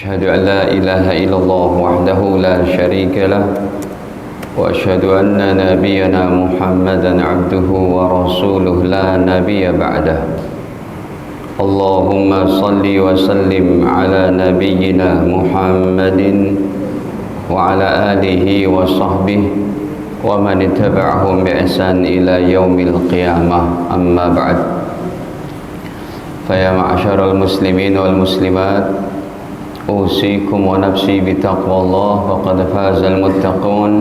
أشهد أن لا إله إلا الله وحده لا شريك له وأشهد أن نبينا محمدا عبده ورسوله لا نبي بعده اللهم صل وسلم على نبينا محمد وعلى آله وصحبه ومن اتبعهم بإحسان إلى يوم القيامة أما بعد فيا معشر المسلمين والمسلمات أوصيكم ونفسي بتقوى الله فقد فاز المتقون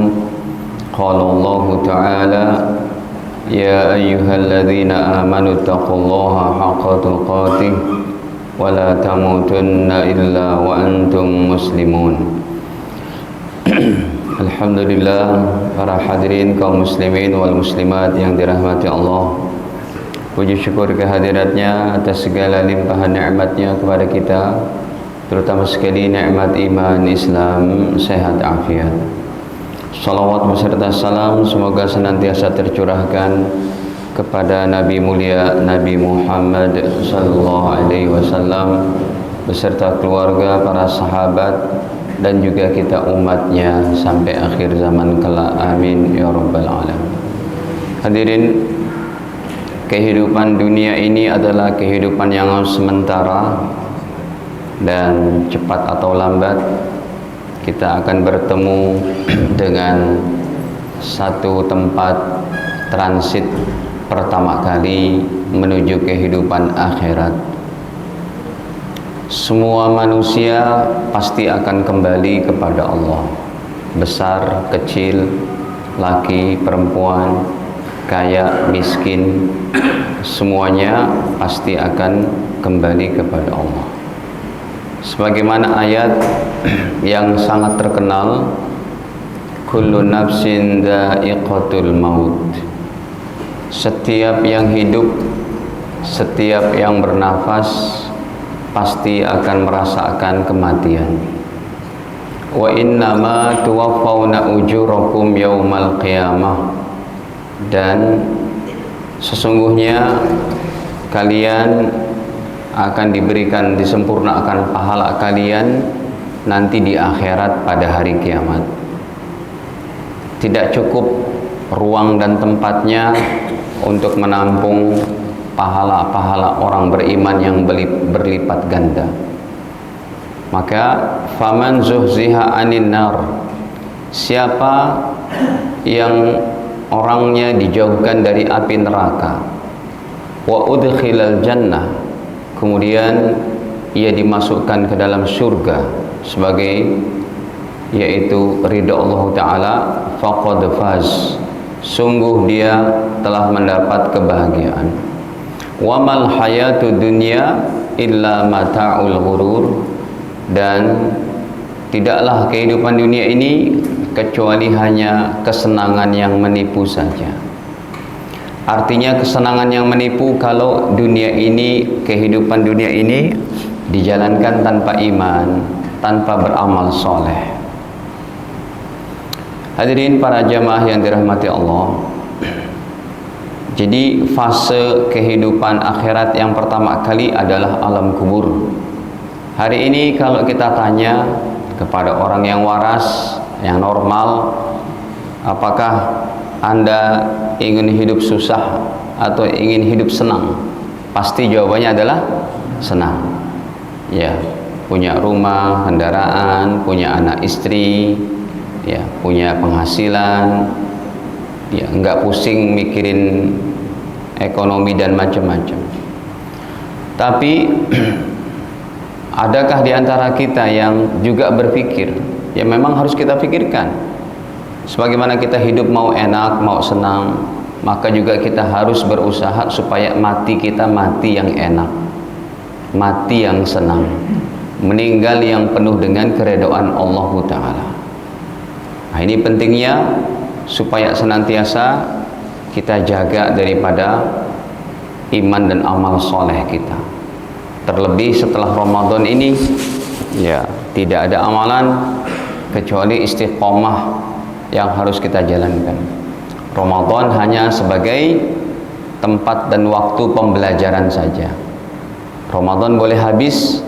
قال الله تعالى يا أيها الذين آمنوا اتقوا الله حق تقاته ولا تموتن إلا وأنتم مسلمون. Alhamdulillah, para hadirin kaum muslimin wal muslimat yang dirahmati Allah, puji syukur kehadiratnya atas segala limpahan nikmatnya kepada kita, terutama sekali nikmat iman, Islam, sehat, afiat. Salawat beserta salam semoga senantiasa tercurahkan kepada Nabi mulia Nabi Muhammad sallallahu alaihi wasallam beserta keluarga, para sahabat dan juga kita umatnya sampai akhir zaman kelak. Amin ya rabbal alamin. Hadirin, kehidupan dunia ini adalah kehidupan yang sementara dan cepat atau lambat kita akan bertemu dengan satu tempat transit pertama kali menuju kehidupan akhirat. Semua manusia pasti akan kembali kepada Allah. Besar, kecil, laki, perempuan, kaya, miskin, semuanya pasti akan kembali kepada Allah. Sebagaimana ayat yang sangat terkenal, kullu nafsin dha'iqatul maut. Setiap yang hidup, setiap yang bernafas pasti akan merasakan kematian. Wa innama tuwaffawna ujurakum yaumal qiyamah. Dan sesungguhnya kalian akan diberikan, disempurnakan pahala kalian nanti di akhirat pada hari kiamat. Tidak cukup ruang dan tempatnya untuk menampung pahala-pahala orang beriman yang berlipat ganda. Maka faman zuhziha anin nar, siapa yang orangnya dijauhkan dari api neraka, wa udkhilal jannah, kemudian ia dimasukkan ke dalam surga sebagai yaitu ridha Allah Ta'ala, faqad faz, sungguh dia telah mendapat kebahagiaan. Wa mal hayatud dunya illa mata'ul ghurur, dan tidaklah kehidupan dunia ini kecuali hanya kesenangan yang menipu saja. Artinya kesenangan yang menipu kalau dunia ini, kehidupan dunia ini dijalankan tanpa iman, tanpa beramal soleh. Hadirin para jamaah yang dirahmati Allah, jadi fase kehidupan akhirat yang pertama kali adalah alam kubur. Hari ini kalau kita tanya kepada orang yang waras, yang normal, apakah Anda ingin hidup susah atau ingin hidup senang? Pasti jawabannya adalah senang. Ya, punya rumah, kendaraan, punya anak istri, ya, punya penghasilan, ya, enggak pusing mikirin ekonomi dan macam-macam. Tapi adakah di antara kita yang juga berpikir, ya memang harus kita pikirkan, sebagaimana kita hidup mau enak, mau senang, maka juga kita harus berusaha supaya mati kita mati yang enak, mati yang senang, meninggal yang penuh dengan keredaan Allah Ta'ala. Nah, ini pentingnya supaya senantiasa kita jaga daripada iman dan amal soleh kita. Terlebih setelah Ramadan ini, ya tidak ada amalan kecuali istiqomah yang harus kita jalankan. Ramadan hanya sebagai tempat dan waktu pembelajaran saja. Ramadan boleh habis,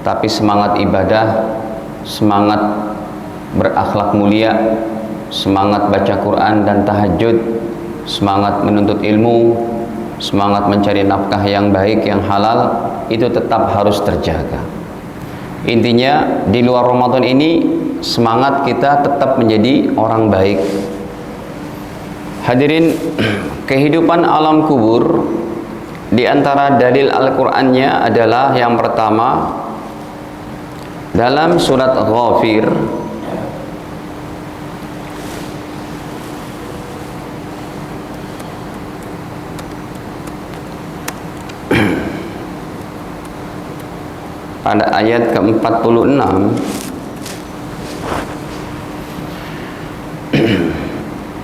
tapi semangat ibadah, semangat berakhlak mulia, semangat baca Quran dan tahajud, semangat menuntut ilmu, semangat mencari nafkah yang baik, yang halal, itu tetap harus terjaga. Intinya di luar Ramadan ini semangat kita tetap menjadi orang baik. Hadirin, kehidupan alam kubur, di antara dalil Al-Qur'annya adalah yang pertama dalam surat Ghafir pada ayat ke-46,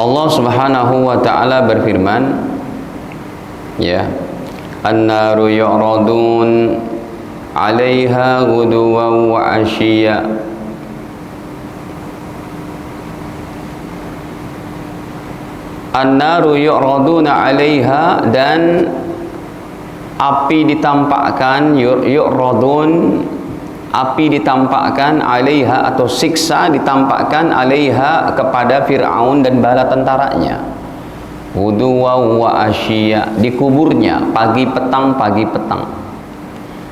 Allah Subhanahu wa taala berfirman, ya, an-naru yu'radun 'alaiha ghuduwan wa 'ashiyya. An-naru yu'raduna 'alaiha, dan api ditampakkan, yu'radun, api ditampakkan, 'alaiha atau siksa ditampakkan, 'alaiha kepada Fir'aun dan bala tentaranya, ghuduwan wa 'ashiyya, di kuburnya pagi petang, pagi petang.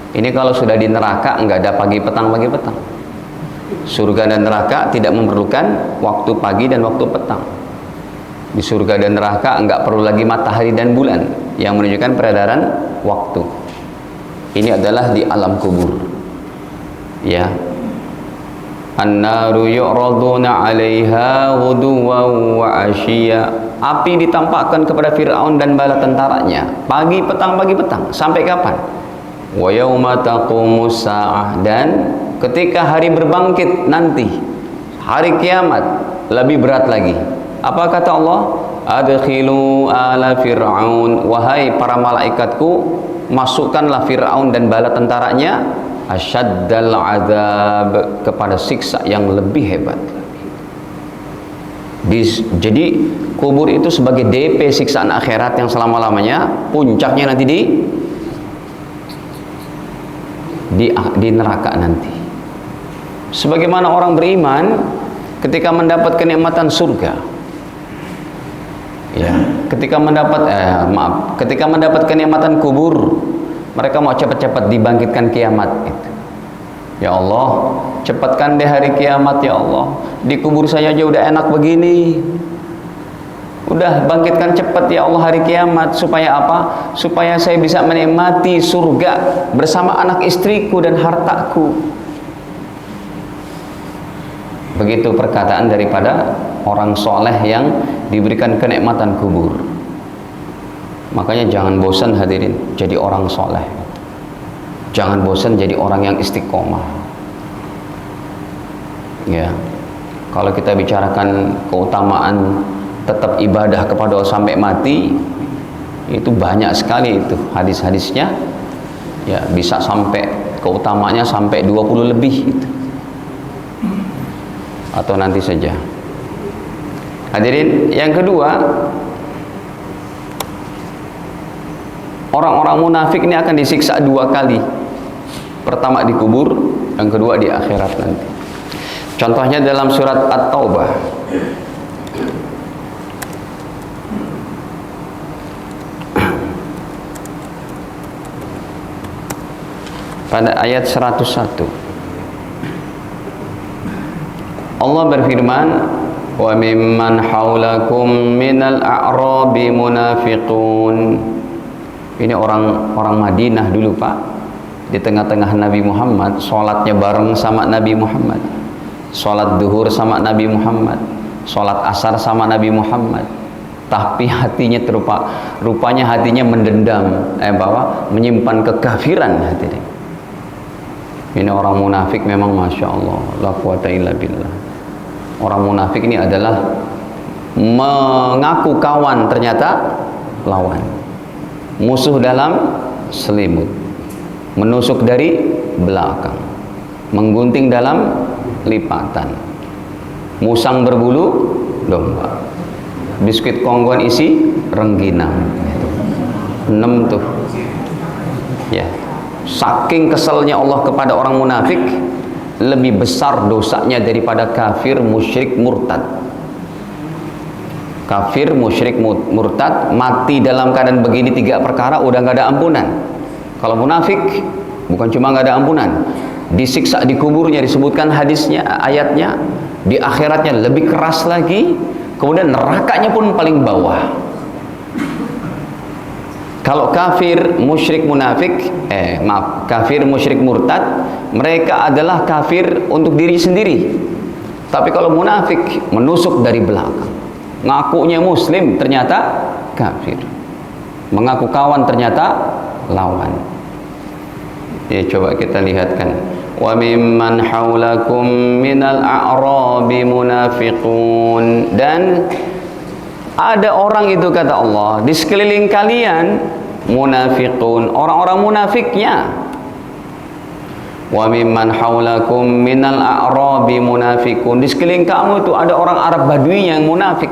Ini kalau sudah di neraka enggak ada pagi petang, pagi petang. Surga dan neraka tidak memerlukan waktu pagi dan waktu petang. Di surga dan neraka enggak perlu lagi matahari dan bulan yang menunjukkan peredaran waktu. Ini adalah di alam kubur. Ya. An-naru yu'raduna 'alaiha ghuduwan wa 'ashiyya. Api ditampakkan kepada Fir'aun dan bala tentaranya pagi petang, pagi petang. Sampai kapan? Wa yauma taqumus saah, dan ketika hari berbangkit nanti, hari kiamat, lebih berat lagi. Apa kata Allah? Adkhilu ala fir'aun, wahai para malaikatku, masukkanlah Fir'aun dan bala tentaranya asyaddal azab, kepada siksa yang lebih hebat. Jadi kubur itu sebagai DP siksaan akhirat yang selama-lamanya, puncaknya nanti di neraka nanti. Sebagaimana orang beriman ketika mendapat kenikmatan surga, ya, ketika mendapat kenikmatan kubur, mereka mau cepat-cepat dibangkitkan kiamat itu. Ya Allah, cepatkan deh hari kiamat ya Allah. Di kubur saya aja udah enak begini. Udah bangkitkan cepat ya Allah hari kiamat, supaya apa? Supaya saya bisa menikmati surga bersama anak istriku dan hartaku. Begitu perkataan daripada orang soleh yang diberikan kenikmatan kubur. Makanya jangan bosan hadirin jadi orang soleh. Jangan bosan jadi orang yang istiqomah. Ya, kalau kita bicarakan keutamaan tetap ibadah kepada Allah sampai mati, itu banyak sekali itu hadis-hadisnya. Ya, bisa sampai keutamaannya sampai 20 lebih itu. Atau nanti saja. Hadirin, yang kedua, orang-orang munafik ini akan disiksa 2 kali. Pertama di kubur, yang kedua di akhirat nanti. Contohnya dalam surat At-Taubah. Pada ayat 101 Allah berfirman, wa mimman haulakum minal a'rabi munafiqun. Ini orang Madinah dulu Pak, di tengah-tengah Nabi Muhammad, sholatnya bareng sama Nabi Muhammad, sholat duhur sama Nabi Muhammad, sholat asar sama Nabi Muhammad, tapi hatinya rupanya hatinya mendendam, menyimpan kekafiran hatinya. Ini orang munafik memang Masya Allah, la quwata illa billah. Orang munafik ini adalah mengaku kawan, ternyata lawan. Musuh dalam selimut, menusuk dari belakang, menggunting dalam lipatan, musang berbulu domba, biskuit kongguan isi rengginang. 6 tuh ya, Saking keselnya Allah kepada orang munafik, lebih besar dosanya daripada kafir, musyrik, murtad. Kafir, musyrik, murtad, mati dalam keadaan begini 3 perkara udah nggak ada ampunan. Kalau munafik bukan cuma nggak ada ampunan, disiksa di kuburnya, disebutkan hadisnya, ayatnya, di akhiratnya lebih keras lagi, kemudian nerakanya pun paling bawah. Kalau kafir, musyrik, munafik, kafir, musyrik, murtad, mereka adalah kafir untuk diri sendiri. Tapi kalau munafik, menusuk dari belakang. Ngakunya muslim, ternyata kafir. Mengaku kawan, ternyata lawan. Ya, coba kita lihatkan. Wa mimman haulakum minal a'rabi munafiqun. Dan ada orang itu, kata Allah, di sekeliling kalian munafiqun, orang-orang munafiknya. Wa mimman haulakum minal a'rabi munafiqun. Di sekeliling kamu itu ada orang Arab Badui yang munafik.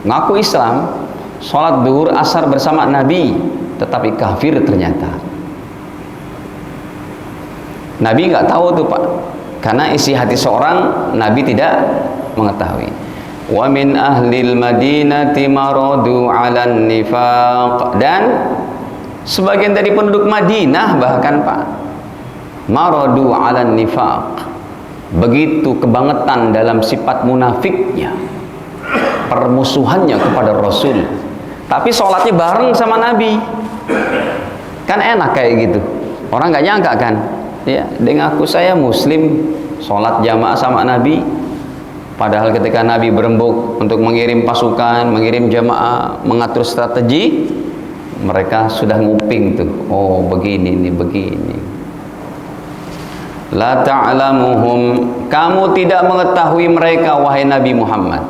Ngaku Islam, sholat duhur asar bersama Nabi, tetapi kafir ternyata. Nabi nggak tahu tuh Pak, karena isi hati seorang Nabi tidak mengetahui. Wa min ahlil madinati maradu 'alan nifaq. Dan sebagian dari penduduk Madinah bahkan Pak, maradu 'alan nifaq, begitu kebangetan dalam sifat munafiknya, permusuhannya kepada Rasul, tapi sholatnya bareng sama Nabi. Kan enak kayak gitu, orang nggak nyangka kan, ya, dengan aku saya muslim, sholat jamaah sama Nabi, padahal ketika Nabi berembuk untuk mengirim pasukan, mengirim jamaah, mengatur strategi, mereka sudah nguping tuh, oh begini nih, begini. La ta'lamuhum, kamu tidak mengetahui mereka wahai Nabi Muhammad.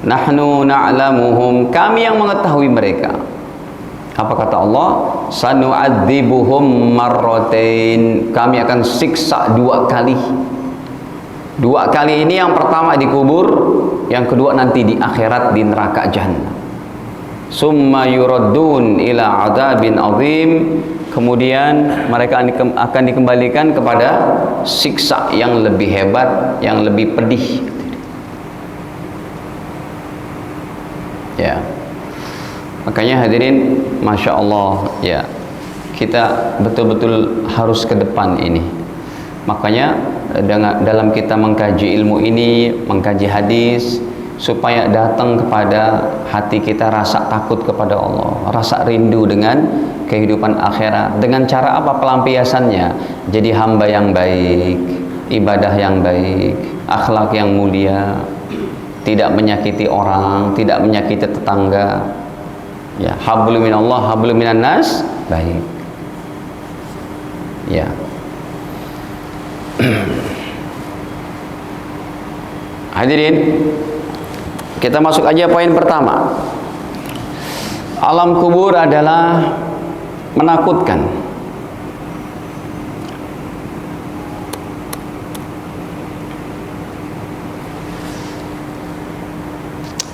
Nahnu na'lamuhum, kami yang mengetahui mereka. Apa kata Allah? Sanu'adzibuhum marratain, kami akan siksa 2 kali. 2 kali ini, yang pertama di kubur, yang kedua nanti di akhirat di neraka Jahannam. Summa yuraddun ila adzabin azim, kemudian mereka akan dikembalikan kepada siksa yang lebih hebat, yang lebih pedih. Ya, makanya hadirin, masya Allah, ya, kita betul-betul harus ke depan ini. Makanya dalam kita mengkaji ilmu ini, mengkaji hadis, supaya datang kepada hati kita rasa takut kepada Allah, rasa rindu dengan kehidupan akhirat. Dengan cara apa pelampiasannya? Jadi hamba yang baik, ibadah yang baik, akhlak yang mulia, tidak menyakiti orang, tidak menyakiti tetangga. Ya, hablum minallah, hablum minan nas, baik. Ya. Hadirin, kita masuk aja poin pertama. Alam kubur adalah menakutkan.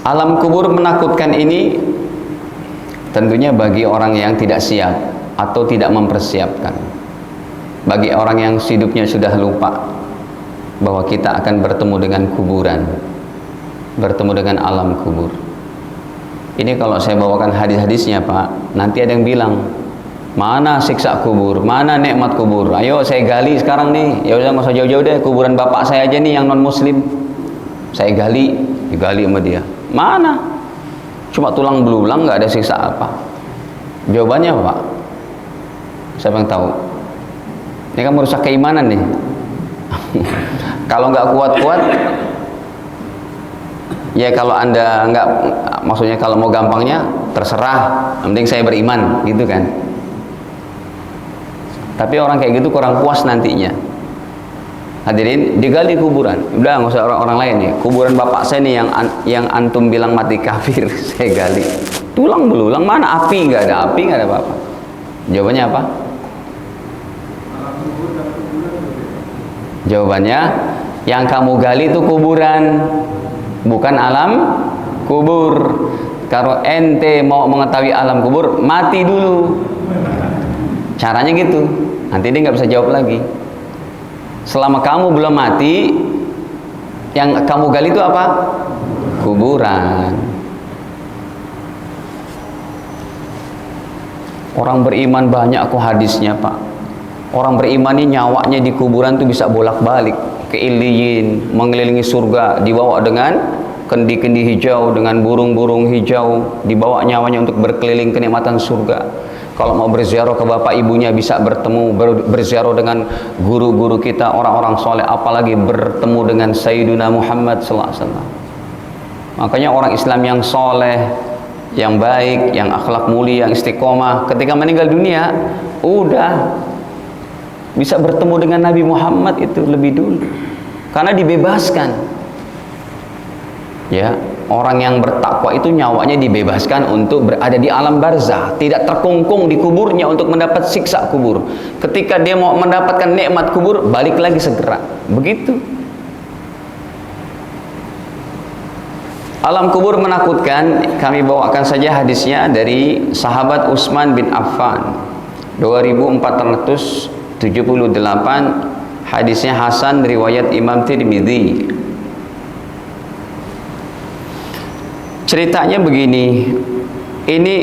Alam kubur menakutkan ini tentunya bagi orang yang tidak siap atau tidak mempersiapkan. Bagi orang yang hidupnya sudah lupa bahwa kita akan bertemu dengan kuburan, bertemu dengan alam kubur. Ini kalau saya bawakan hadis-hadisnya Pak, nanti ada yang bilang, mana siksa kubur, mana nikmat kubur. Ayo saya gali sekarang nih. Ya udah nggak usah jauh-jauh deh, kuburan bapak saya aja nih yang non muslim, saya gali, digali sama dia. Mana? Cuma tulang belulang, nggak ada siksa apa? Jawabannya Pak, siapa yang tahu? Ini kan merusak keimanan nih. Kalau nggak kuat-kuat, ya kalau anda nggak, maksudnya kalau mau gampangnya terserah, yang penting saya beriman, gitu kan. Tapi orang kayak gitu kurang puas nantinya. Hadirin, digali kuburan, udah nggak usah orang lain nih. Kuburan bapak saya nih yang antum bilang mati kafir, saya gali. Tulang belulang mana? Api nggak ada, api nggak ada apa-apa. Jawabannya apa? Jawabannya, yang kamu gali itu kuburan, bukan alam kubur. Kalau ente mau mengetahui alam kubur, mati dulu. Caranya gitu. Nanti dia nggak bisa jawab lagi. Selama kamu belum mati, yang kamu gali itu apa? Kuburan. Orang beriman banyak kok hadisnya, Pak. Orang beriman ini nyawanya di kuburan tuh bisa bolak-balik ke Iliyin, mengelilingi surga, dibawa dengan kendi-kendi hijau, dengan burung-burung hijau, dibawa nyawanya untuk berkeliling kenikmatan surga. Kalau mau berziarah ke bapak ibunya bisa bertemu, berziarah dengan guru-guru kita, orang-orang soleh, apalagi bertemu dengan Sayyiduna Muhammad sallallahu alaihi wasallam. Makanya orang Islam yang soleh, yang baik, yang akhlak mulia, yang istiqomah, ketika meninggal dunia udah bisa bertemu dengan Nabi Muhammad itu lebih dulu, karena dibebaskan. Ya, orang yang bertakwa itu nyawanya dibebaskan untuk berada di alam barzah, tidak terkungkung di kuburnya untuk mendapat siksa kubur. Ketika dia mau mendapatkan nikmat kubur, balik lagi segera. Begitu. Alam kubur menakutkan. Kami bawakan saja hadisnya dari sahabat Utsman bin Affan, 2478. Hadisnya hasan, riwayat Imam Tirmidzi. Ceritanya begini, ini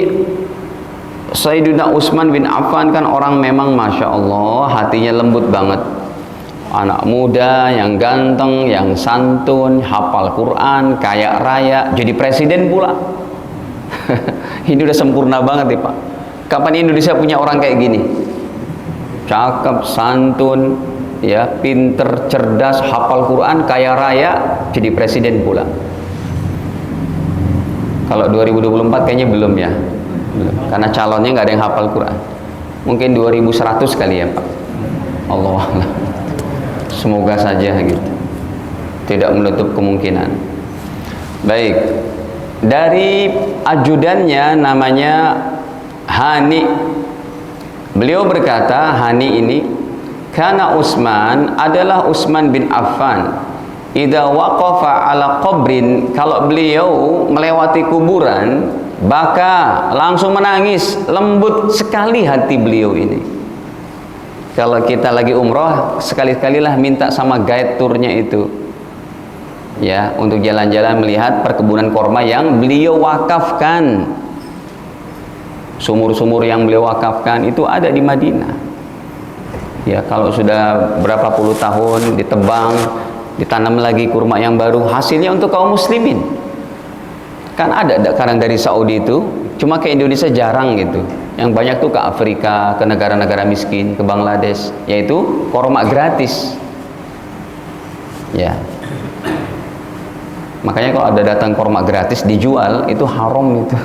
Sayyidina Utsman bin Affan kan orang memang Masya Allah hatinya lembut banget. Anak muda yang ganteng, yang santun, hafal Quran, kaya raya, jadi presiden pula. Ini udah sempurna banget ya Pak. Kapan Indonesia punya orang kayak gini? Cakep, santun, ya, pinter, cerdas, hafal Quran, kaya raya, jadi presiden pula. Kalau 2024 kayaknya belum ya, belum. Karena calonnya nggak ada yang hafal Quran. Mungkin 2100 kali ya Pak. Allah Allah. Semoga saja gitu. Tidak menutup kemungkinan. Baik. Dari ajudannya namanya Hani. Beliau berkata, Hani ini, karena Utsman adalah Utsman bin Affan. Idza waqafa ala qabrin, kalau beliau melewati kuburan, baka langsung menangis, lembut sekali hati beliau ini. Kalau kita lagi umroh, sekali-kalilah minta sama guide turnya itu, ya, untuk jalan-jalan melihat perkebunan korma yang beliau wakafkan. Sumur-sumur yang beliau wakafkan itu ada di Madinah. Ya, kalau sudah berapa puluh tahun ditebang, ditanam lagi kurma yang baru, hasilnya untuk kaum muslimin. Kan ada kadang dari Saudi itu, cuma ke Indonesia jarang gitu. Yang banyak tuh ke Afrika, ke negara-negara miskin, ke Bangladesh, yaitu korma gratis. Ya. Makanya kalau ada datang korma gratis dijual, itu haram itu.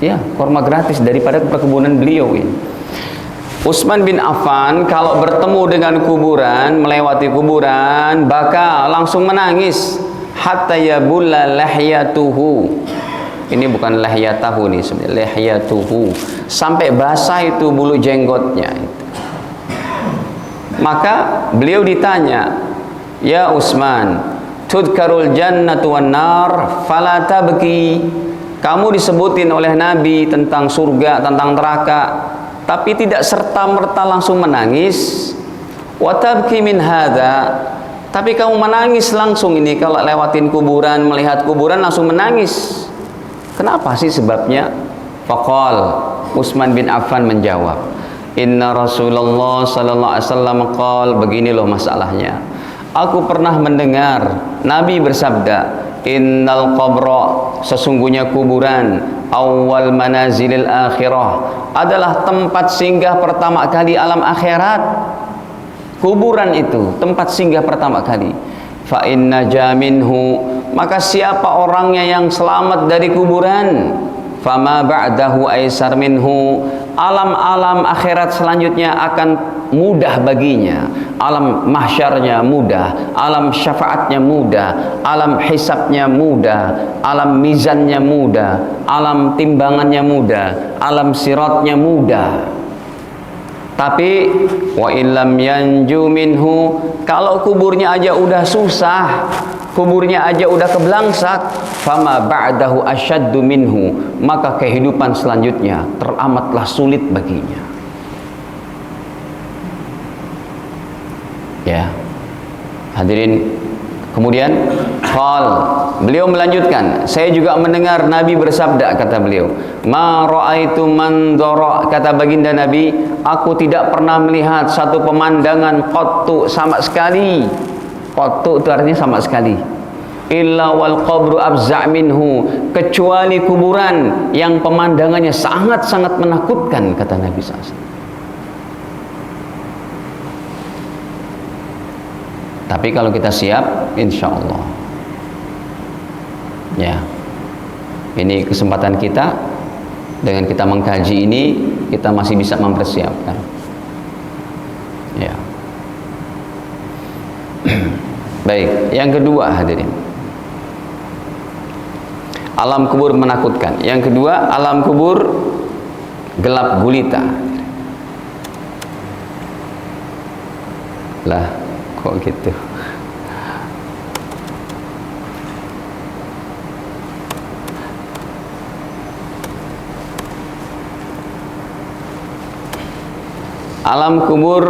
Ya, korma gratis daripada perkebunan beliau ini. Utsman bin Affan kalau bertemu dengan kuburan, melewati kuburan, baka langsung menangis hatta yabulla lahyatuhu. Ini bukan lahyatahu nih, sebenarnya lahyatuhu, sampai basah itu bulu jenggotnya itu. Maka beliau ditanya, "Ya Utsman, tudkarul jannatu wan nar fala tabki." Kamu disebutin oleh Nabi tentang surga, tentang neraka, tapi tidak serta-merta langsung menangis. Wa tabki min hadza, tapi kamu menangis langsung ini kalau lewatin kuburan, melihat kuburan langsung menangis. Kenapa sih sebabnya? Faqal, Utsman bin Affan menjawab, "Inna Rasulullah sallallahu alaihi wasallam qala," begini loh masalahnya. Aku pernah mendengar Nabi bersabda, "Innal qabra," sesungguhnya kuburan, "awwal manazilil akhirah," adalah tempat singgah pertama kali alam akhirat. Kuburan itu tempat singgah pertama kali. Fa inna jaminhu, maka siapa orangnya yang selamat dari kuburan, fama ba'dahu aisar minhu, alam-alam akhirat selanjutnya akan mudah baginya. Alam mahsyarnya mudah, alam syafaatnya mudah, alam hisabnya mudah, alam mizannya mudah, alam timbangannya mudah, alam siratnya mudah. Tapi wa illam yanju minhu, kalau kuburnya aja udah susah, kuburnya aja udah keblangsak, fama ba'dahu asyaddu minhu, maka kehidupan selanjutnya teramatlah sulit baginya. Ya. Hadirin, kemudian beliau melanjutkan, saya juga mendengar Nabi bersabda, kata beliau, ma ra'aitu mandhara, kata baginda Nabi, aku tidak pernah melihat satu pemandangan qattu, sama sekali. Qattu itu artinya sama sekali. Illa wal qabru abza' minhu, kecuali kuburan yang pemandangannya sangat-sangat menakutkan, kata Nabi SAW. Tapi kalau kita siap, insya Allah, ya, ini kesempatan kita. Dengan kita mengkaji ini, kita masih bisa mempersiapkan. Ya. Baik, yang kedua hadirin, alam kubur menakutkan. Yang kedua, alam kubur gelap gulita. Lah, kok gitu? Alam kubur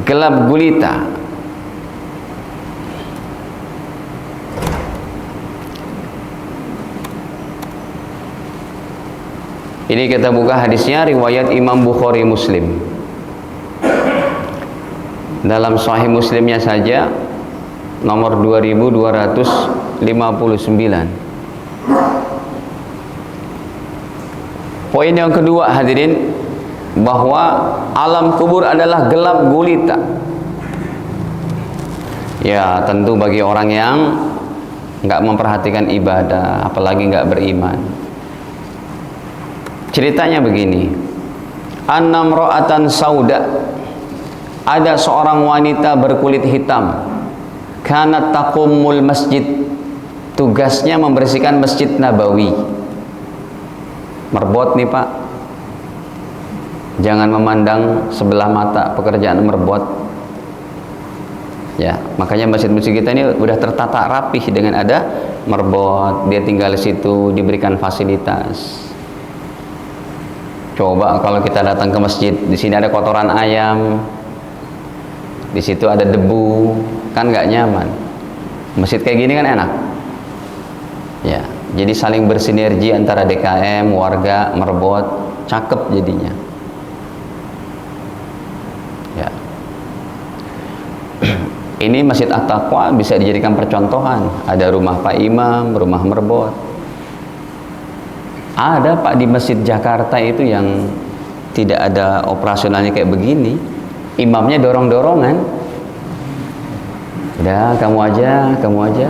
gelap gulita. Ini kita buka hadisnya, riwayat Imam Bukhari Muslim. Dalam Sahih Muslimnya saja nomor 2259. Poin yang kedua hadirin, bahwa alam kubur adalah gelap gulita. Ya, tentu bagi orang yang nggak memperhatikan ibadah, apalagi nggak beriman. Ceritanya begini, annam ra'atan sauda, ada seorang wanita berkulit hitam, kanat taqumul masjid, tugasnya membersihkan Masjid Nabawi. Merbot nih Pak, jangan memandang sebelah mata pekerjaan merbot. Ya, makanya masjid-masjid kita ini udah tertata rapih dengan ada merbot. Dia tinggal di situ, diberikan fasilitas. Coba kalau kita datang ke masjid, di sini ada kotoran ayam, di situ ada debu, kan nggak nyaman. Masjid kayak gini kan enak. Ya, jadi saling bersinergi antara DKM, warga, merbot, cakep jadinya. Ya. Ini Masjid At-Taqwa bisa dijadikan percontohan. Ada rumah Pak Imam, rumah merbot. Ada Pak di Masjid Jakarta itu yang tidak ada operasionalnya kayak begini. Imamnya dorong-dorongan. Udah, kamu aja, kamu aja.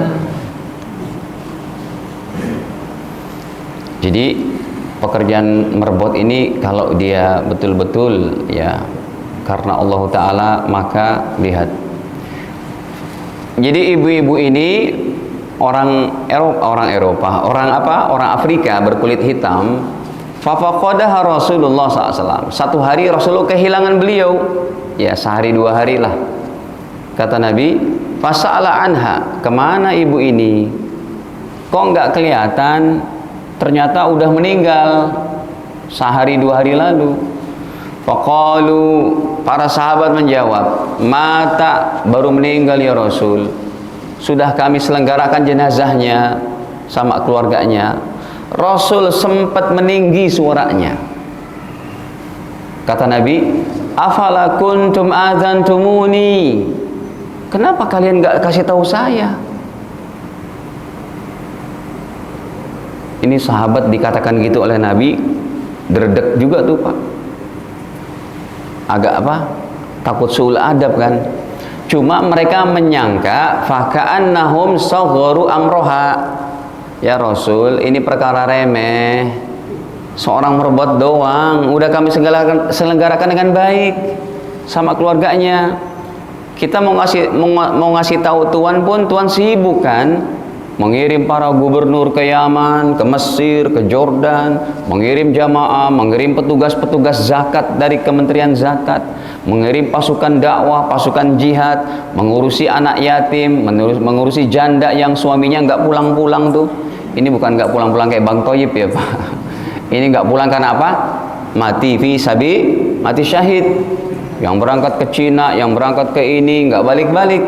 Jadi pekerjaan merbot ini kalau dia betul-betul ya karena Allah Ta'ala, maka lihat. Jadi ibu-ibu ini orang Eropa, orang Afrika berkulit hitam. Fafaqadaha Rasulullah SAW. Satu hari Rasulullah kehilangan beliau. Ya, sehari dua hari lah. Kata Nabi, fasa'ala anha, kemana ibu ini? Kok nggak kelihatan? Ternyata udah meninggal sehari dua hari lalu. Faqalu, para sahabat menjawab, mata, baru meninggal ya Rasul. Sudah kami selenggarakan jenazahnya sama keluarganya. Rasul sempat meninggi suaranya. Kata Nabi, afala kuntum adzantumuni, kenapa kalian nggak kasih tahu saya? Ini sahabat dikatakan gitu oleh Nabi, dredeg juga tuh Pak. Agak apa? Takut suul adab kan. Cuma mereka menyangka faka'annahum sagharu amroha. Ya Rasul, ini perkara remeh. Seorang merbot doang, udah kami selenggarakan dengan baik sama keluarganya. Kita mau ngasih tahu Tuhan pun Tuhan sibuk kan. Mengirim para gubernur ke Yaman, ke Mesir, ke Jordan, mengirim jamaah, mengirim petugas-petugas zakat dari Kementerian Zakat, mengirim pasukan dakwah, pasukan jihad, mengurusi anak yatim, mengurusi janda yang suaminya nggak pulang-pulang tuh. Ini bukan nggak pulang-pulang kayak Bang Toyib ya Pak. Ini nggak pulang karena apa? Mati fi sabi, mati syahid. Yang berangkat ke Cina, yang berangkat ke ini, nggak balik-balik.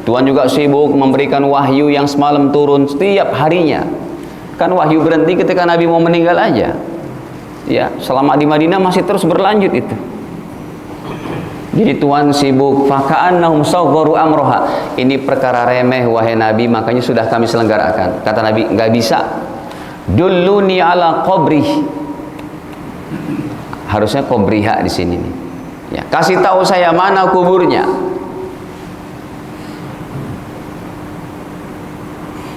Tuhan juga sibuk memberikan wahyu yang semalam turun setiap harinya. Kan wahyu berhenti ketika Nabi mau meninggal aja. Ya, selama di Madinah masih terus berlanjut itu. Jadi Tuhan sibuk. Faka'annahum sawgharu amroha. Ini perkara remeh wahai Nabi, makanya sudah kami selenggarakan. Kata Nabi, nggak bisa. Dulluni ala qabrih. Harusnya qabriha di sini nih. Ya, kasih tahu saya mana kuburnya.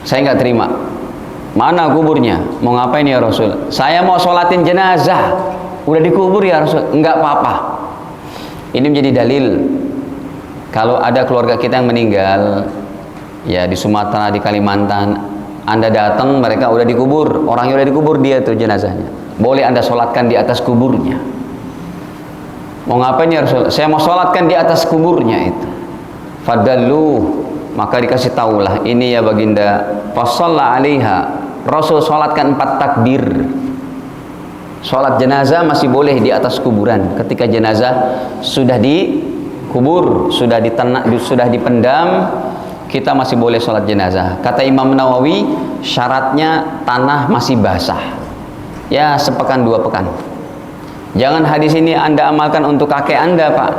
Saya nggak terima. Mana kuburnya? Mau ngapain ya Rasul? Saya mau sholatin jenazah. Udah dikubur ya Rasul? Enggak apa-apa. Ini menjadi dalil kalau ada keluarga kita yang meninggal, ya di Sumatera, di Kalimantan, Anda datang, mereka udah dikubur, orangnya udah dikubur, dia tuh jenazahnya. Boleh Anda sholatkan di atas kuburnya. Mau ngapain ya Rasul? Saya mau sholatkan di atas kuburnya itu. Fadallu, maka dikasih tahulah, ini ya baginda. Fasalla alaiha, Rasul sholatkan 4 takbir. Sholat jenazah masih boleh di atas kuburan. Ketika jenazah sudah dikubur, sudah dipendam, kita masih boleh sholat jenazah. Kata Imam Nawawi, syaratnya tanah masih basah. Ya, sepekan 2 pekan. Jangan hadis ini Anda amalkan untuk kakek Anda, Pak.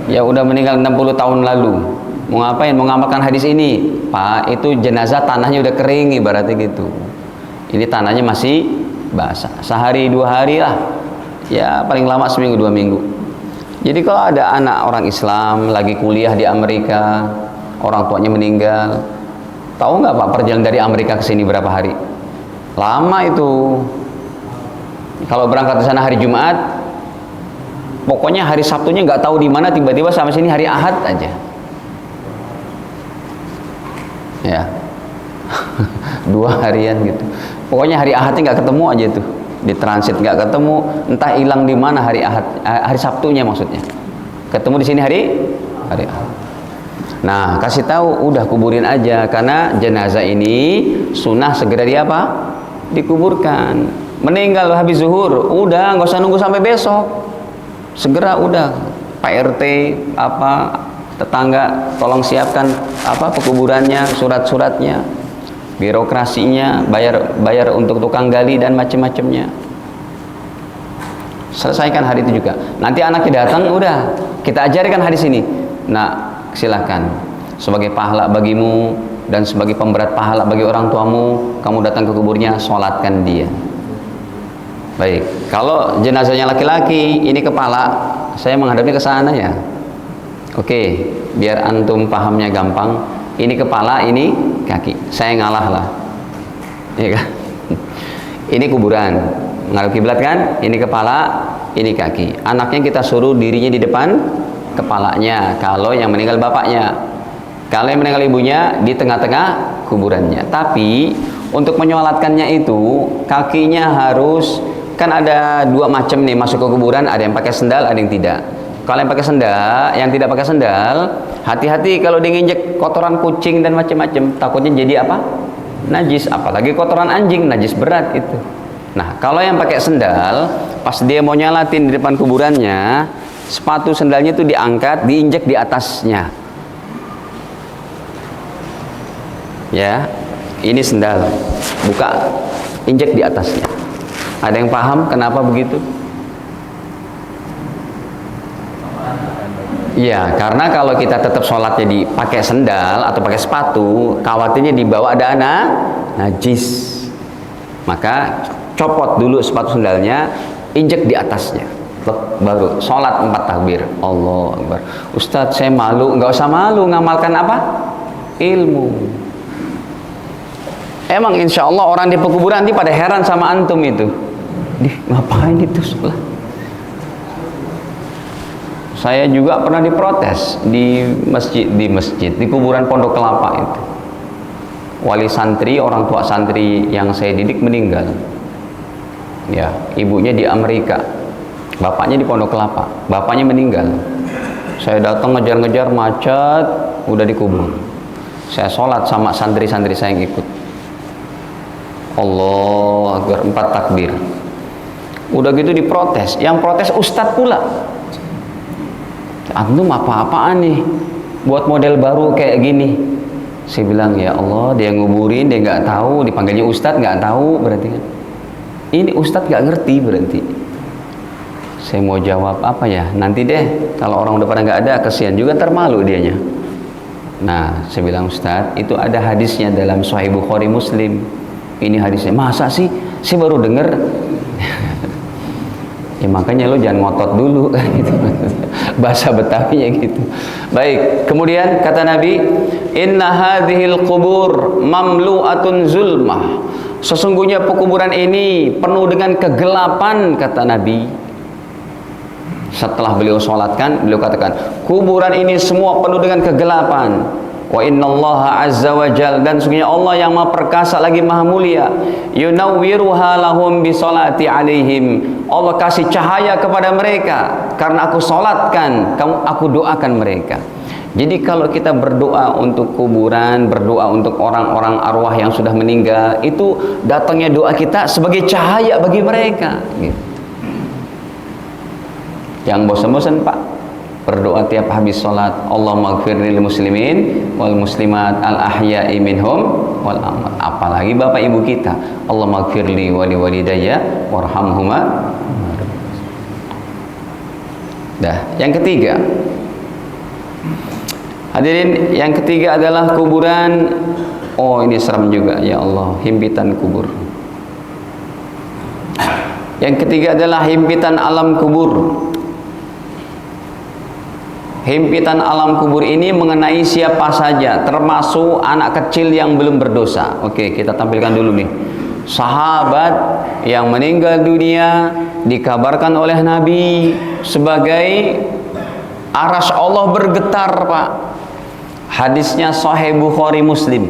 Ya udah meninggal 60 tahun lalu. Mau ngapain? Mau ngamalkan hadis ini? Pak, itu jenazah tanahnya udah kering ibaratnya gitu. Ini tanahnya masih basah. Sehari 2 hari lah. Ya paling lama seminggu 2 minggu. Jadi kalau ada anak orang Islam lagi kuliah di Amerika, orang tuanya meninggal, tahu nggak Pak perjalanan dari Amerika ke sini berapa hari? Lama itu. Kalau berangkat ke sana hari Jumat, pokoknya hari Sabtunya nggak tahu di mana, tiba-tiba sampai sini hari Ahad aja. Ya, 2 harian gitu. Pokoknya hari Ahadnya nggak ketemu aja tuh, di transit nggak ketemu, entah hilang di mana hari Ahad, hari Sabtunya maksudnya. Ketemu di sini hari Ahad. Nah, kasih tahu, udah kuburin aja, karena jenazah ini sunnah segera dikuburkan. Meninggal habis zuhur, udah nggak usah nunggu sampai besok, segera udah. Pak RT tetangga tolong siapkan pekuburannya, surat-suratnya, birokrasinya, bayar untuk tukang gali dan macam-macamnya. Selesaikan hari itu juga. Nanti anaknya datang, udah kita ajarkan hadis ini. Nah, silakan, sebagai pahala bagimu dan sebagai pemberat pahala bagi orang tuamu, kamu datang ke kuburnya, sholatkan dia. Baik, kalau jenazahnya laki-laki, ini kepala, saya menghadapnya ke sana ya. Oke, biar antum pahamnya gampang. Ini kepala, ini kaki. Saya ngalah lah, ya kan? Ini kuburan, menghadap kiblat kan? Ini kepala, ini kaki. Anaknya kita suruh dirinya di depan kepalanya. Kalau yang meninggal bapaknya, kalau yang meninggal ibunya di tengah-tengah kuburannya. Tapi untuk menyolatkannya itu kakinya harus, kan ada 2 macam nih masuk ke kuburan, ada yang pakai sendal, ada yang tidak. Kalau yang pakai sendal, yang tidak pakai sendal, hati-hati kalau diinjek kotoran kucing dan macam-macam, takutnya jadi apa? Najis, apalagi kotoran anjing, najis berat itu. Nah, kalau yang pakai sendal, pas dia mau nyalatin di depan kuburannya, sepatu sendalnya itu diangkat, diinjek di atasnya. Ya, ini sendal, buka, injek di atasnya. Ada yang paham kenapa begitu? Iya, karena kalau kita tetap sholatnya dipakai sendal atau pakai sepatu, khawatirnya di bawah ada najis. Maka copot dulu sepatu sendalnya, injek di atasnya, baru sholat 4 takbir. Allahu Akbar. Ustadz, saya malu. Nggak usah malu, ngamalkan apa? Ilmu. Emang insya Allah orang di pekuburan nanti pada heran sama antum itu. Ngapain itu sholat? Saya juga pernah diprotes di masjid, di kuburan Pondok Kelapa itu. Wali santri, orang tua santri yang saya didik meninggal. Ya, ibunya di Amerika, bapaknya di Pondok Kelapa. Bapaknya meninggal. Saya datang ngejar-ngejar, macet, udah dikubur. Saya sholat sama santri-santri saya yang ikut. Allah Akbar, 4 takbir. Udah gitu diprotes. Yang protes ustadz pula. Antum apa-apaan nih buat model baru kayak gini? Saya bilang, ya Allah, dia nguburin, dia nggak tahu, dipanggilnya ustadz nggak tahu, berarti kan ini ustadz nggak ngerti berarti. Saya mau jawab apa ya? Nanti deh, kalau orang udah pada nggak ada, kesian juga, ntar malu dianya. Nah, saya bilang, Ustadz, itu ada hadisnya dalam Sahih Bukhari Muslim. Ini hadisnya. Masa sih? Saya baru dengar. Ya makanya lo jangan ngotot dulu, gitu. Bahasa Betawinya gitu. Baik, kemudian kata Nabi, inna hadhil qubur mamlu'atun zulmah. Sesungguhnya pekuburan ini penuh dengan kegelapan, kata Nabi. Setelah beliau sholatkan, beliau katakan, kuburan ini semua penuh dengan kegelapan. Wa innallaha azza wa jal, dan sesungguhnya Allah yang maha perkasa lagi maha mulia, yunawwiruha lahum bi sholati alaihim. Allah kasih cahaya kepada mereka karena aku sholatkan, aku doakan mereka. Jadi kalau kita berdoa untuk kuburan, berdoa untuk orang-orang arwah yang sudah meninggal, itu datangnya doa kita sebagai cahaya bagi mereka, gitu. Yang bosan-bosan Pak, berdoa tiap habis sholat, Allahumma gfir lil muslimin wal muslimat al ahya'i minhum wal amwat. Apalagi bapak ibu kita, Allahumma gfir li wa li walidayya warhamhuma. Dah, yang ketiga, hadirin, yang ketiga adalah kuburan. Oh, ini seram juga, ya Allah, himpitan kubur. Yang ketiga adalah himpitan alam kubur. Himpitan alam kubur ini mengenai siapa saja, termasuk anak kecil yang belum berdosa. Oke, kita tampilkan dulu nih. Sahabat yang meninggal dunia dikabarkan oleh Nabi sebagai arsy Allah bergetar, Pak. Hadisnya Sahih Bukhari Muslim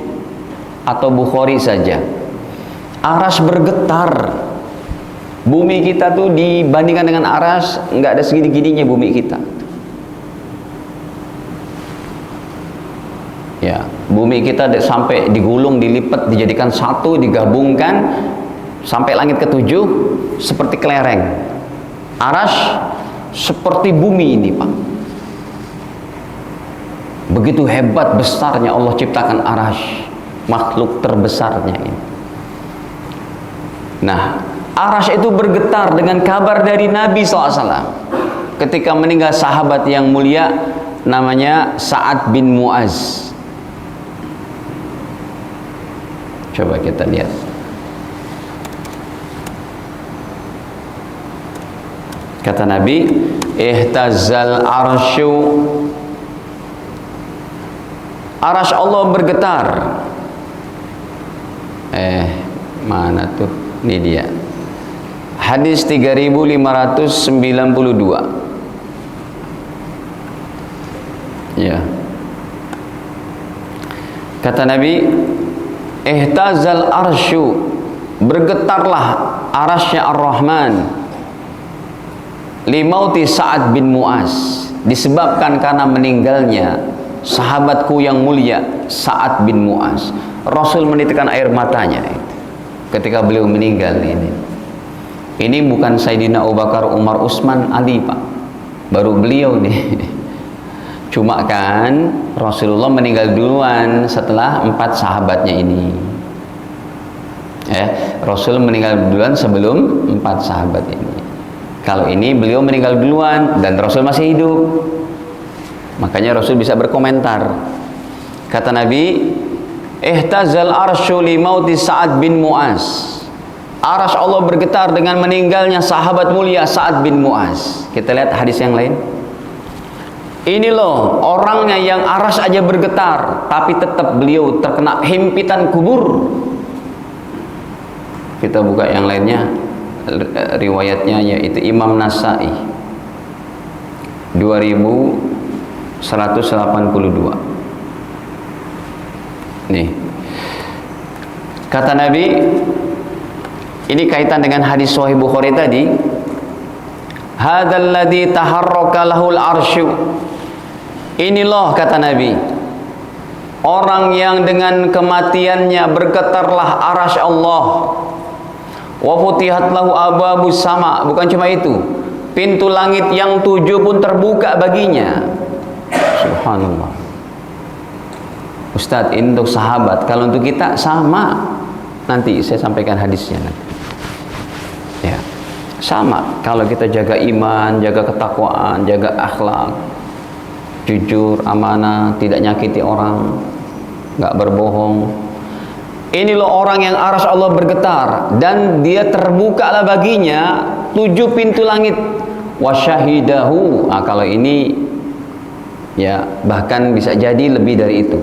atau Bukhari saja. Arsy bergetar. Bumi kita tuh dibandingkan dengan arsy nggak ada segini-gininya bumi kita. Ya, bumi kita sampai digulung, dilipat, dijadikan satu, digabungkan sampai langit ketujuh seperti kelereng. Arsy seperti bumi ini, Pak. Begitu hebat besarnya Allah ciptakan arsy, makhluk terbesarnya ini. Nah, arsy itu bergetar dengan kabar dari Nabi SAW ketika meninggal sahabat yang mulia namanya Sa'ad bin Mu'az. Coba kita lihat. Kata Nabi, ihtazzal arsyu, arsy Allah bergetar. Mana tuh? Ini dia. Hadis 3592. Ya. Kata Nabi, ihtazal arsyu, bergetarlah arasy-nya Ar-Rahman, limauti Sa'ad bin Mu'az, disebabkan karena meninggalnya sahabatku yang mulia Sa'ad bin Mu'az. Rasul menitikkan air matanya ketika beliau meninggal ini. Ini bukan Sayyidina Abu Bakar, Umar, Utsman, Ali, Pak. Baru beliau nih. Cuma kan Rasulullah meninggal duluan setelah 4 sahabatnya ini. Rasul meninggal duluan sebelum 4 sahabat ini. Kalau ini beliau meninggal duluan dan Rasul masih hidup. Makanya Rasul bisa berkomentar. Kata Nabi, ihtazal arsyu li mauti Sa'ad bin Mu'az. Arsy Allah bergetar dengan meninggalnya sahabat mulia Sa'ad bin Mu'az. Kita lihat hadis yang lain. Ini loh orangnya yang arsy aja bergetar, tapi tetap beliau terkena himpitan kubur. Kita buka yang lainnya, riwayatnya yaitu Imam Nasai 2182. Nih, kata Nabi, ini kaitan dengan hadis Sahih Bukhari tadi. Hadzal ladzi taharraka lahul arsyu. Inilah, kata Nabi, orang yang dengan kematiannya bergetarlah arsy Allah. Wa futihat lahu abwabus sama. Bukan cuma itu, pintu langit yang 7 pun terbuka baginya. Subhanallah. Ustadz, ini untuk sahabat. Kalau untuk kita sama. Nanti saya sampaikan hadisnya nanti. Ya, sama. Kalau kita jaga iman, jaga ketakwaan, jaga akhlak, jujur, amanah, tidak nyakiti orang, nggak berbohong. Ini loh orang yang arsy Allah bergetar dan dia terbukalah baginya 7 pintu langit. Wasyahidahu. Kalau ini ya bahkan bisa jadi lebih dari itu.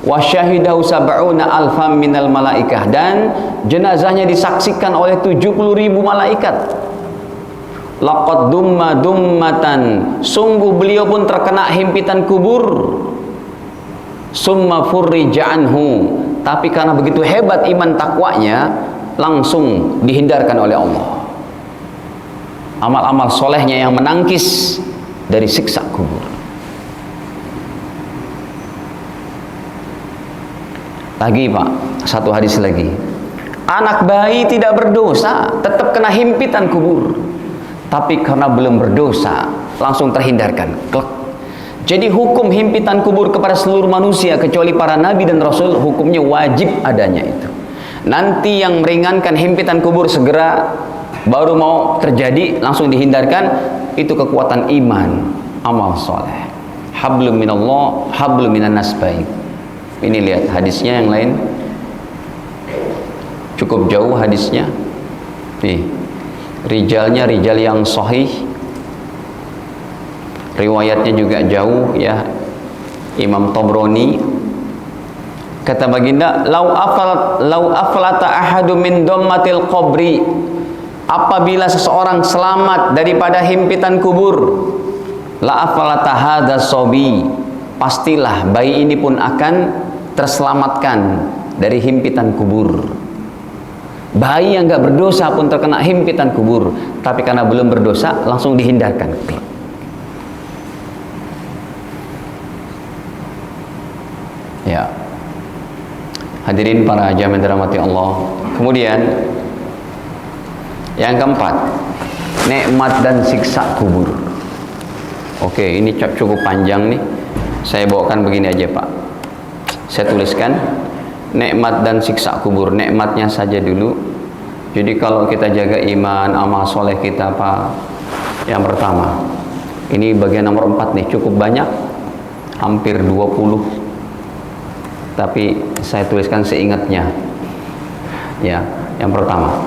Wasyahidahu sab'una alfam minal malaikah, dan jenazahnya disaksikan oleh 70.000 malaikat. Laqad dumma dummatan, sungguh beliau pun terkena himpitan kubur. Summa furrija anhu, tapi karena begitu hebat iman takwanya langsung dihindarkan oleh Allah. Amal-amal solehnya yang menangkis dari siksa kubur. Lagi Pak, satu hadis lagi. Anak bayi tidak berdosa, tetap kena himpitan kubur. Tapi karena belum berdosa, langsung terhindarkan. Klek. Jadi hukum himpitan kubur kepada seluruh manusia kecuali para nabi dan rasul, hukumnya wajib adanya itu. Nanti yang meringankan himpitan kubur segera baru mau terjadi langsung dihindarkan, itu kekuatan iman, amal soleh. Hablum minallah, hablum minan nas baik. Ini lihat hadisnya yang lain, cukup jauh hadisnya. Nih, rijalnya rijal yang sahih, riwayatnya juga jauh ya. Imam Tabrani kata baginda, lau aflata ahadu min dhammatil qabri, apabila seseorang selamat daripada himpitan kubur, la aflata hadza sobi, pastilah bayi ini pun akan terselamatkan dari himpitan kubur. Bayi yang gak berdosa pun terkena himpitan kubur, tapi karena belum berdosa langsung dihindarkan. Ya, hadirin para jamaah dirahmati Allah. Kemudian yang keempat, nikmat dan siksa kubur. Oke, ini cukup panjang nih. Saya bawakan begini aja Pak. Saya tuliskan nikmat dan siksa kubur. Nikmatnya saja dulu. Jadi kalau kita jaga iman, amal soleh kita Pak, yang pertama, ini bagian nomor 4 nih, cukup banyak, hampir 20, tapi saya tuliskan seingatnya. Ya, yang pertama,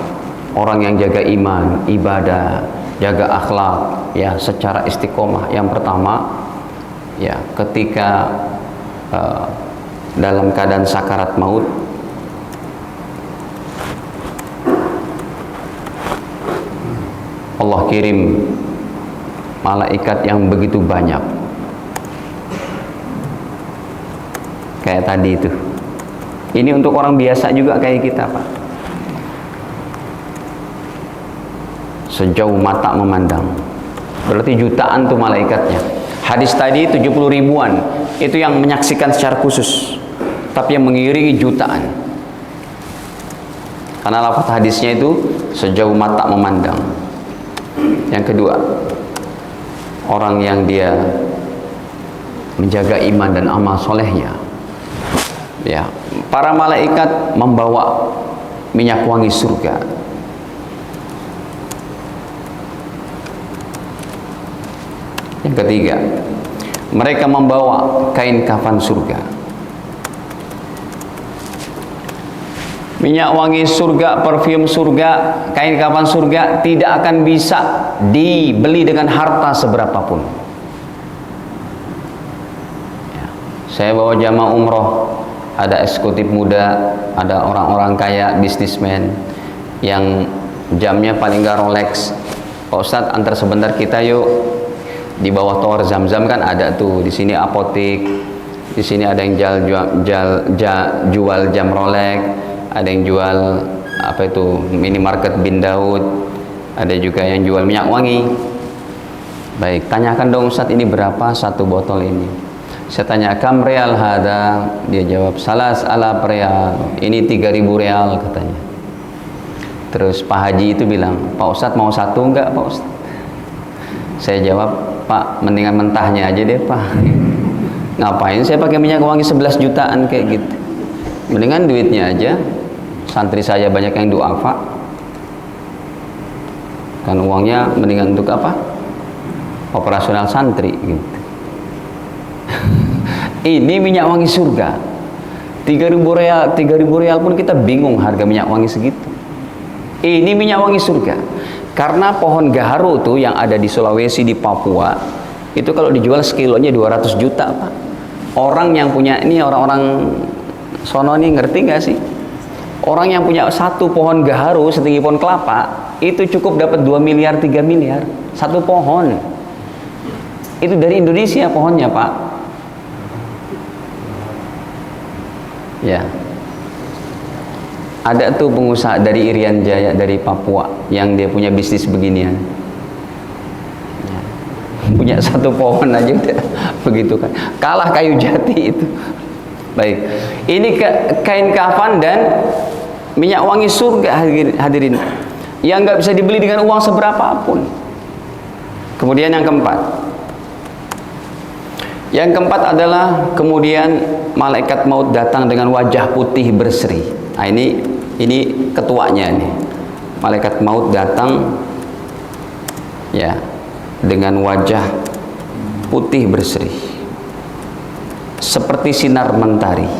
orang yang jaga iman, ibadah, jaga akhlak, ya secara istiqomah. Yang pertama, ya ketika dalam keadaan sakarat maut, Allah kirim malaikat yang begitu banyak. Kayak tadi itu. Ini untuk orang biasa juga kayak kita Pak. Sejauh mata memandang. Berarti jutaan tuh malaikatnya. Hadis tadi 70 ribuan, itu yang menyaksikan secara khusus. Tapi yang mengiringi jutaan. Karena lafaz hadisnya itu sejauh mata memandang. Yang kedua, orang yang dia menjaga iman dan amal solehnya, ya, para malaikat membawa minyak wangi surga. Yang ketiga, mereka membawa kain kafan surga. Minyak wangi surga, parfum surga, kain kafan surga tidak akan bisa dibeli dengan harta seberapapun. Ya. Saya bawa jamaah umroh, ada eksekutif muda, ada orang-orang kaya, bisnismen, yang jamnya paling nggak Rolex. Pak Ustadz, antar sebentar kita yuk. Di bawah tower Zam-Zam kan ada tuh, di sini apotik, di sini ada yang jual jam Rolex, ada yang jual apa itu minimarket Bin Daud, ada juga yang jual minyak wangi. Baik, tanyakan dong Ustadz, ini berapa satu botol ini? Saya tanya, kam real hada? Dia jawab, salas alaf real, ini 3.000 real katanya. Terus Pak Haji itu bilang, Pak Ustadz mau satu enggak Pak Ustadz? Saya jawab, Pak, mendingan mentahnya aja deh, Pak. Ngapain saya pakai minyak wangi 11 jutaan kayak gitu? Mendingan duitnya aja. Santri saya banyak yang duafa. Kan uangnya mendingan untuk apa? Operasional santri gitu. Ini minyak wangi surga. 3.000 real pun kita bingung harga minyak wangi segitu. Ini minyak wangi surga. Karena pohon gaharu tuh yang ada di Sulawesi, di Papua, itu kalau dijual sekilonya 200 juta, Pak. Orang yang punya ini, orang-orang sono ini ngerti nggak sih? Orang yang punya satu pohon gaharu setinggi pohon kelapa itu cukup dapat 2 miliar 3 miliar satu pohon. Itu dari Indonesia pohonnya, Pak. Ya. Ada tuh pengusaha dari Irian Jaya dari Papua yang dia punya bisnis beginian. Ya. Punya satu pohon aja udah begitu kan. Kalah kayu jati itu. Baik. Ini kain kafan dan minyak wangi surga, hadirin. Yang nggak bisa dibeli dengan uang seberapapun. Kemudian yang keempat. Yang keempat adalah kemudian malaikat maut datang dengan wajah putih berseri. Nah, ini ketuanya nih. Malaikat maut datang ya dengan wajah putih berseri seperti sinar mentari.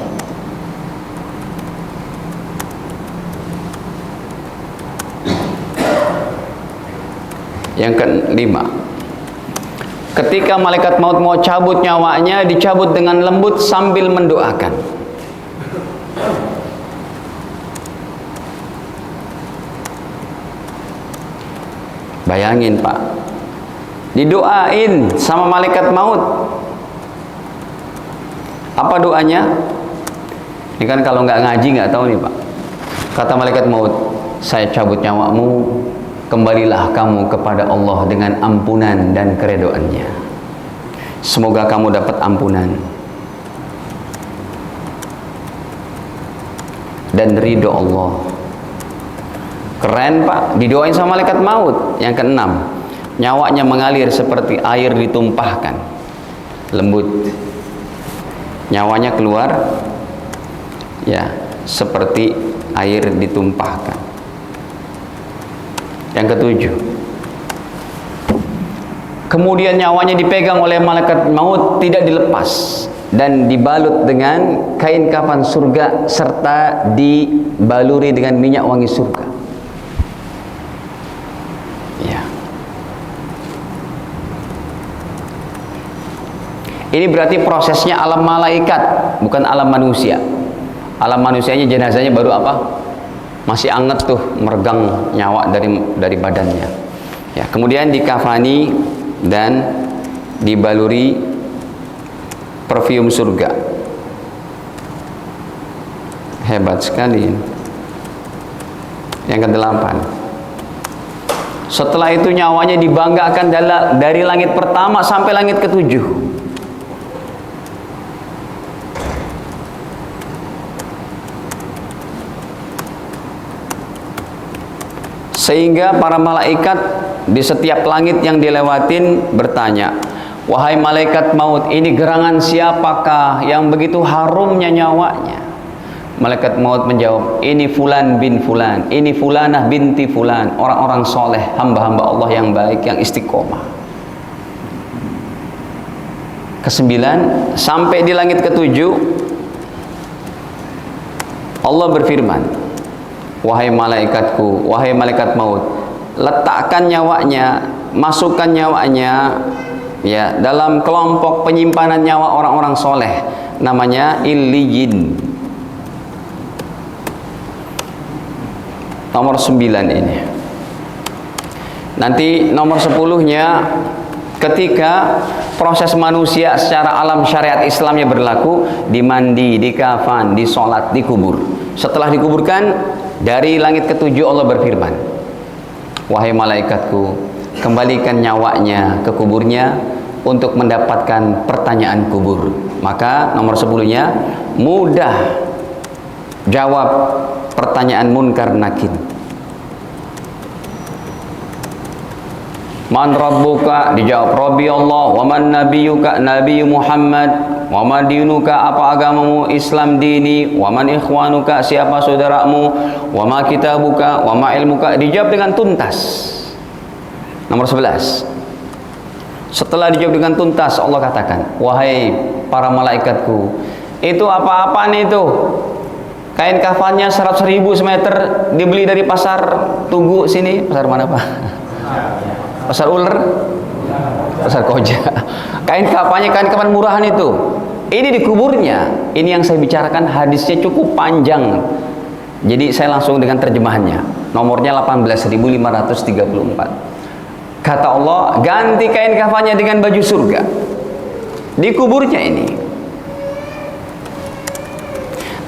Yang kelima, ketika malaikat maut mau cabut nyawanya, dicabut dengan lembut sambil mendoakan. Bayangin, Pak, didoain sama malaikat maut. Apa doanya? Ini kan kalau nggak ngaji nggak tahu nih, Pak. Kata malaikat maut, saya cabut nyawamu, kembalilah kamu kepada Allah dengan ampunan dan keredoannya. Semoga kamu dapat ampunan dan ridho Allah. Keren, Pak, didoain sama malaikat maut. Yang keenam, nyawanya mengalir seperti air ditumpahkan, lembut. Nyawanya keluar ya seperti air ditumpahkan. Yang ketujuh, kemudian nyawanya dipegang oleh malaikat maut, tidak dilepas dan dibalut dengan kain kafan surga serta dibaluri dengan minyak wangi surga. Ya. Ini berarti prosesnya alam malaikat, bukan alam manusia. Alam manusianya jenazahnya baru apa? Masih anget tuh, meregang nyawa dari badannya. Ya, kemudian dikafani dan dibaluri parfum surga. Hebat sekali. Yang kedelapan, setelah itu nyawanya dibanggakan dari langit pertama sampai langit ketujuh. Sehingga para malaikat di setiap langit yang dilewatin bertanya, wahai malaikat maut, ini gerangan siapakah yang begitu harumnya nyawanya? Malaikat maut menjawab, ini fulan bin fulan, ini fulanah binti fulan, orang-orang soleh, hamba-hamba Allah yang baik, yang istiqomah. Kesembilan, sampai di langit ketujuh, Allah berfirman, wahai malaikatku, wahai malaikat maut, letakkan nyawanya, masukkan nyawanya ya dalam kelompok penyimpanan nyawa orang-orang soleh, namanya Illiyin. Nomor 9 ini. Nanti nomor 10-nya, ketika proses manusia secara alam syariat Islamnya berlaku, dimandi, dikafan, disolat, dikubur. Setelah dikuburkan, dari langit ketujuh Allah berfirman, wahai malaikatku, kembalikan nyawanya ke kuburnya untuk mendapatkan pertanyaan kubur. Maka nomor 10-nya, mudah jawab pertanyaan munkar nakir. Man rabbuka? Dijawab, Rabbi Allah. Wa man nabiyuka? Nabi Muhammad. Wa ma dinuka? Apa agamamu? Islam dini. Wa man ikhwanuka? Siapa saudaramu? Wa ma kitabuka? Wa ma ilmuka? Dijawab dengan tuntas. Nomor 11. Setelah dijawab dengan tuntas, Allah katakan, wahai para malaikatku, itu apa-apaan itu? Kain kafannya 100.000 semeter, dibeli dari pasar Tugu sini. Pasar mana Pak? Pasar Uler? Pasar Koja. Kain kafannya kain kafan murahan itu. Ini dikuburnya. Ini yang saya bicarakan, hadisnya cukup panjang. Jadi saya langsung dengan terjemahannya. Nomornya 18.534. Kata Allah, ganti kain kafannya dengan baju surga. Dikuburnya ini.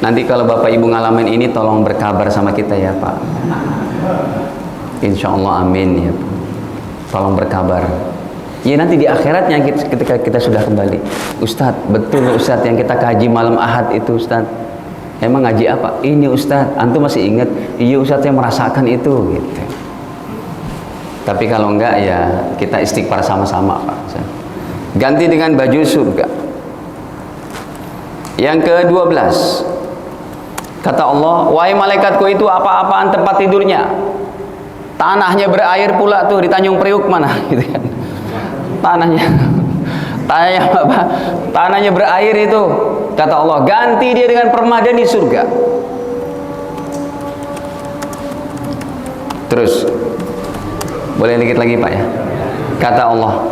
Nanti kalau Bapak Ibu ngalamin ini, tolong berkabar sama kita ya Pak. Insya Allah amin ya Pak. Tolong berkabar. Ya nanti di akhiratnya ketika kita sudah kembali. Ustadz, betul Ustadz yang kita kaji malam Ahad itu Ustadz. Emang ngaji apa? Ini Ustadz, antum masih ingat? Iya Ustadz yang merasakan itu gitu. Tapi kalau enggak ya kita istighfar sama-sama Pak. Ganti dengan baju surga. Yang ke-12. Kata Allah, wahai malaikatku, itu apa-apaan tempat tidurnya? Tanahnya berair pula tuh di Tanjung Priuk mana gitu kan. Tanahnya apa? Tanahnya berair itu. Kata Allah, ganti dia dengan permadani surga. Terus boleh dikit lagi Pak ya. Kata Allah,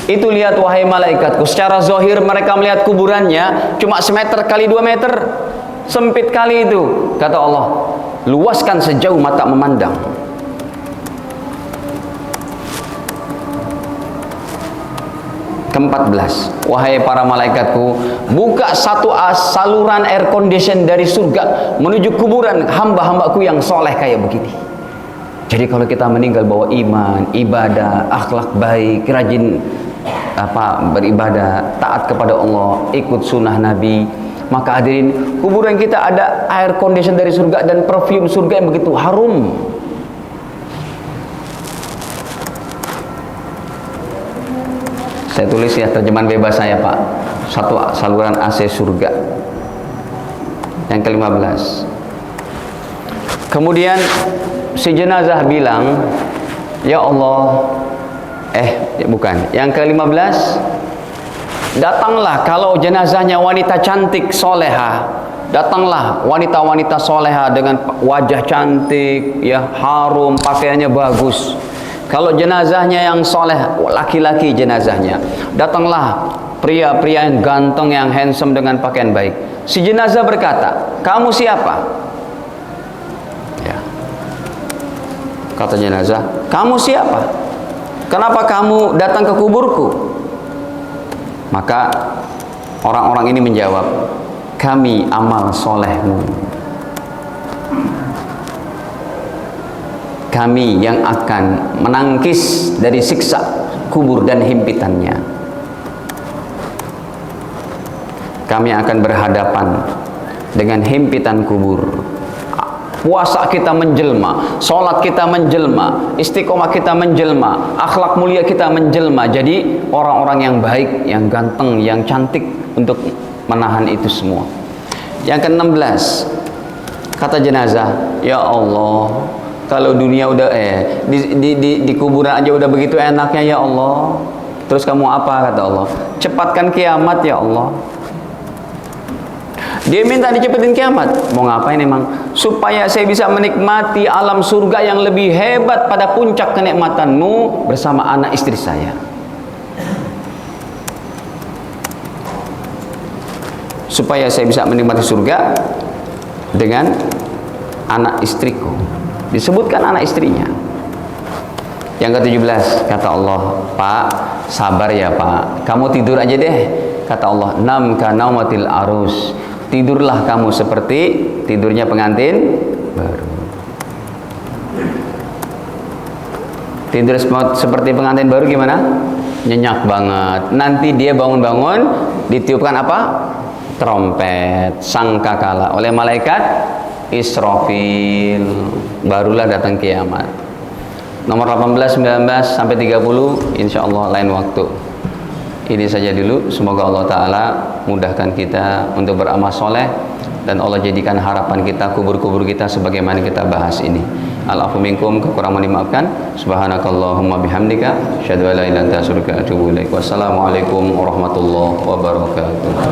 itu lihat wahai malaikatku, secara zahir mereka melihat kuburannya cuma semeter kali 2 meter, sempit kali itu. Kata Allah, luaskan sejauh mata memandang. Ke-14, wahai para malaikatku, buka satu saluran air condition dari surga menuju kuburan hamba-hambaku yang soleh kayak begini. Jadi kalau kita meninggal bawa iman, ibadah, akhlak baik, rajin beribadah, taat kepada Allah, ikut sunnah Nabi, maka hadirin, kuburan kita ada air condition dari surga dan perfume surga yang begitu harum. Saya tulis ya terjemahan bebas saya Pak. Satu saluran AC surga. Yang ke-15. Kemudian si jenazah bilang, ya Allah, bukan. Yang ke-15, datanglah kalau jenazahnya wanita cantik soleha. Datanglah wanita-wanita soleha dengan wajah cantik, ya harum, pakaiannya bagus. Kalau jenazahnya yang soleh, laki-laki jenazahnya. Datanglah pria-pria yang ganteng, yang handsome dengan pakaian baik. Si jenazah berkata, kamu siapa? Kata jenazah, kamu siapa? Kenapa kamu datang ke kuburku? Maka orang-orang ini menjawab, kami amal solehmu. Kami yang akan menangkis dari siksa kubur dan himpitannya. Kami akan berhadapan dengan himpitan kubur. Puasa kita menjelma, sholat kita menjelma, istiqomah kita menjelma, akhlak mulia kita menjelma. Jadi orang-orang yang baik, yang ganteng, yang cantik untuk menahan itu semua. Yang ke-16, kata jenazah, ya Allah, kalau dunia udah di kuburan aja udah begitu enaknya ya Allah, terus kamu apa? Kata Allah, cepatkan kiamat ya Allah. Dia minta dicepetin kiamat. Mau ngapain emang? Supaya saya bisa menikmati alam surga yang lebih hebat pada puncak kenikmatanmu bersama anak istri saya. Supaya saya bisa menikmati surga dengan anak istriku. Disebutkan anak istrinya. Yang ke-17, kata Allah, Pak, sabar ya Pak. Kamu tidur aja deh. Kata Allah, nam ka naumatil arus. Tidurlah kamu seperti tidurnya pengantin baru. Tidur seperti pengantin baru gimana? Nyenyak banget. Nanti dia bangun-bangun ditiupkan apa? Trompet, sangkakala oleh malaikat Israfil. Barulah datang kiamat. Nomor 18, 19 sampai 30 insya Allah lain waktu. Ini saja dulu. Semoga Allah Ta'ala mudahkan kita untuk beramal soleh, dan Allah jadikan harapan kita, kubur-kubur kita sebagaimana kita bahas ini. Al-afu minkum, kekurangan dimaafkan. Subhanakallahumma bihamdika, asyhadu an la ilaha illa anta astaghfiruka wa atubu ilaik. Wassalamualaikum warahmatullahi wabarakatuh.